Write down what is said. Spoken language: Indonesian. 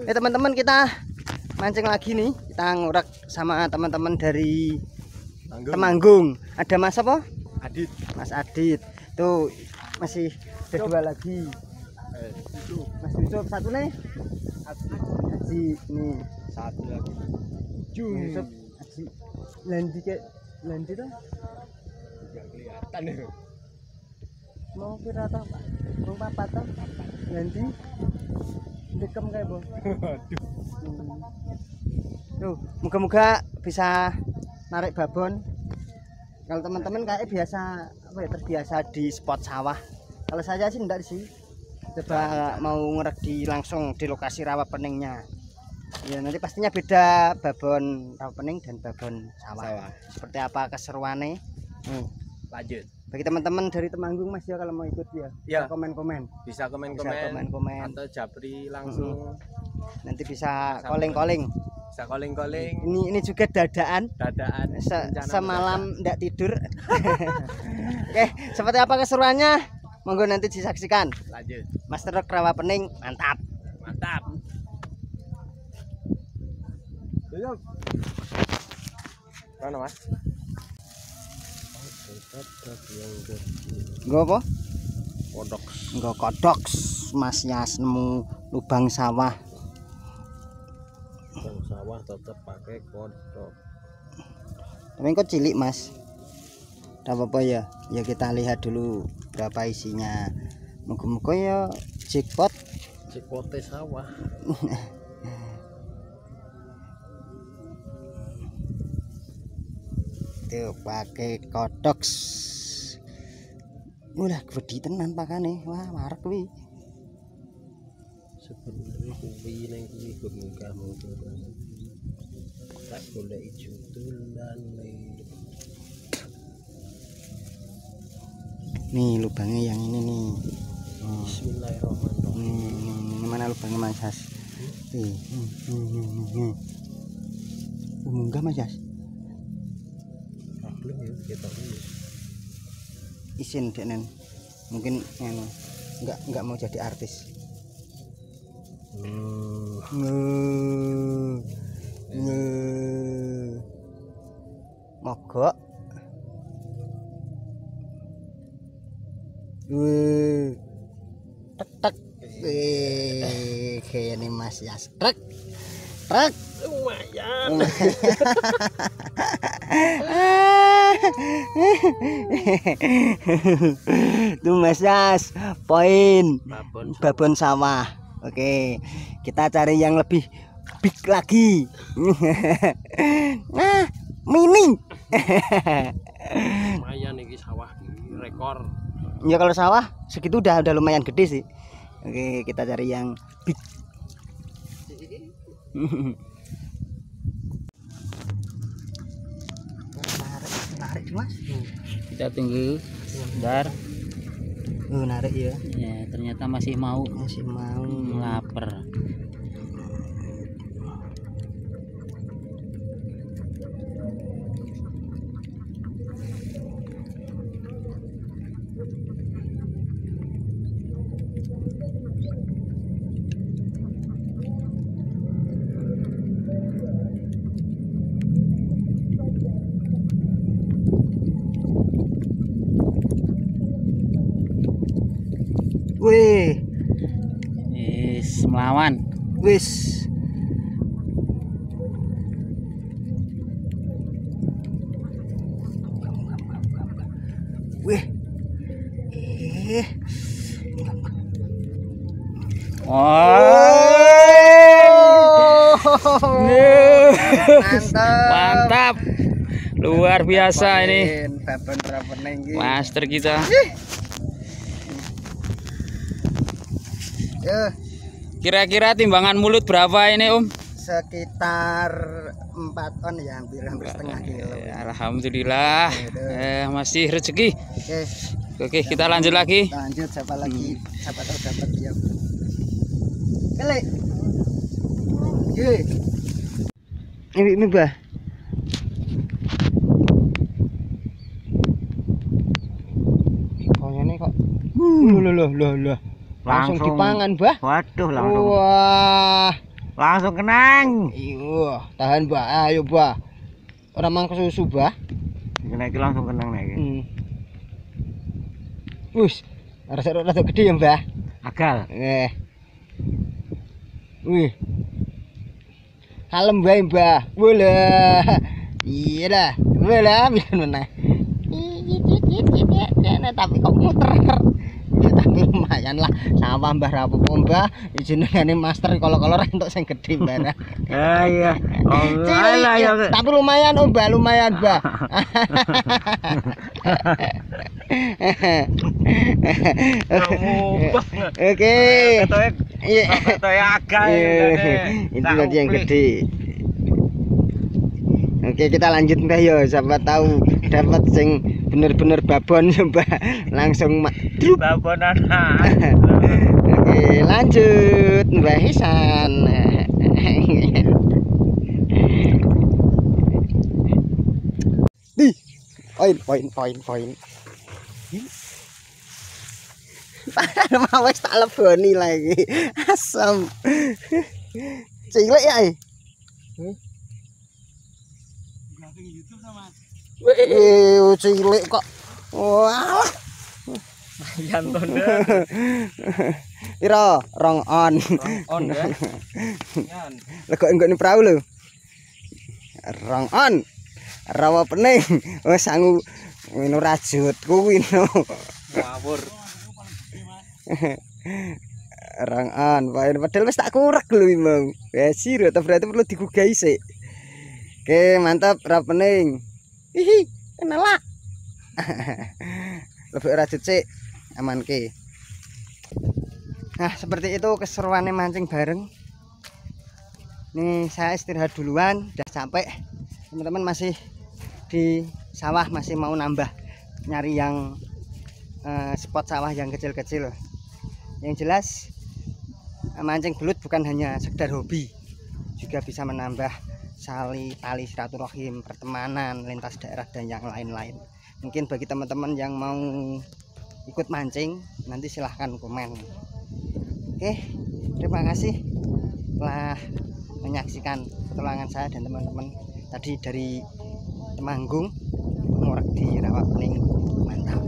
Teman-teman, kita mancing lagi nih. Kita ngurak sama teman-teman dari Temanggung. Ada Mas apa? Adit. Mas Adit. Tuh masih ada dua lagi. Mas Yusuf satu nih. Aji nih Satu lagi. Yusuf Aji. Landi tuh. Enggak kelihatan ya. Mau kira toh, Pak? Mau papat toh? Landi. Dekem kayak bos. Waduh. Tuh, moga-moga bisa narik babon. Kalau teman-teman kayak biasa apa ya, terbiasa di spot sawah. Kalau saya sih enggak sih. Coba mau ngerek langsung di lokasi rawa peningnya. Ya nanti pastinya beda babon rawa pening dan babon sawah. Seperti apa keseruannya? Lanjut. Bagi teman-teman dari Temanggung Mas ya, kalau mau ikut ya, Ya. komen-komen. Bisa komen-komen Atau atau japri langsung. nanti bisa calling-calling. Bisa calling-calling. Ini juga dadaan. Semalam enggak tidur. Oke, seperti apa keseruannya? Monggo nanti disaksikan. Lanjut. Master Rock Rawa Pening, mantap. Mantap. Yuk. Mana Mas? Nggo apa? Kodok. Nggo kodok. Mas Yas nemu lubang sawah. Lubang sawah tetap pakai kodok. Tapi kok cilik Mas. Tidak apa-apa ya. Ya kita lihat dulu berapa isinya. Moga-moga ya jackpot. Jackpotnya sawah. Tuh pakai kodok. Udah gede tenan pakane. Wah, marek kuwi. Sebenarnya kuwi ning kuwi muga-muga. Tak golek jutulan Nih lubangnya yang ini nih. Bismillahirrahmanirrahim. Ini mana lubangnya Mas Yas? Nih. Munggah Mas Yas. Belum ya kita ini. Isin denen. Mungkin enggak mau jadi artis. Mogok. Tek. Kayak ini Mas Yas. Trek. Lumayan. Tuh Mas Yas, poin babon Babon sawah. Oke, kita cari yang lebih big lagi. Nah, mini. lumayan iki sawah iki rekor. Ya kalau sawah segitu udah lumayan gede sih. Oke, kita cari yang big. Narik Mas. Kita tunggu sebentar. Narik ya. Ya, ternyata masih mau lapar. Wih, Melawan. wis. Wih. Mantap. Luar biasa ini. Babon rapeneng iki. Master kita. Kira-kira timbangan mulut berapa ini Om? Sekitar 4 on ya, hampir setengah kilo. Alhamdulillah. Masih rezeki. Oke, kita lanjut lagi. Lanjut, siapa lagi? Siapa tahu dapat ya. Kele. Ini Bah. Oh, ini kok. Loh. Langsung dipangan, Bah. Waduh, langsung. Wah. Langsung kenang. Iya, tahan Mbah. Ayo Mbah. Ora mang kesusu, Mbah. Kena iki langsung kenang nek iki. Wis, rada gede ya, Mbah. Agal. Wih. Kalem wae, Mbah. Wala. Iya dah. Wala bisa meneh. Tapi kok muter. Ya tapi lumayan lah sama Mbah rapopo Mbah jenengane master kala-kala entuk sing gedhe Mbah. Iya. Alah ya. Tapi lumayan Om Mbah, lumayan Mbah. Oke. Iya. Agal. Itu tadi yang gede. Oke, kita lanjut Mbah yo, siapa tahu dapat sing bener-bener babon Mbah. Langsung babonan. Oke, lanjut Mbah Hisan. Di. Poin. Mau wis tak leboni lagi. Asam. Cilik ya. Cilik kok. Wah. Ayan tondo. Piro? Rong on ya. Yan. Lego enggak perahu lho. Rong on. Rawa pening. Wis sangu ngene rajut kuwi no. Ngawur. Rong on. Padahal wis tak kurek lho mau. Wes sira berarti perlu digugai sik. Oke, mantap ra pening. Hihi, kenala. Lebih rajut sik. Aman ke. Nah seperti itu keseruannya mancing bareng. Nih saya istirahat duluan, udah capek. Teman-teman masih di sawah, masih mau nambah nyari yang spot sawah yang kecil-kecil. Yang jelas mancing belut bukan hanya sekedar hobi, juga bisa menambah tali silaturahim, pertemanan lintas daerah dan yang lain-lain. Mungkin bagi teman-teman yang mau ikut mancing nanti silahkan komen. Oke, terima kasih telah menyaksikan petualangan saya dan teman-teman tadi dari Temanggung ngorek di Rawapening. Mantap.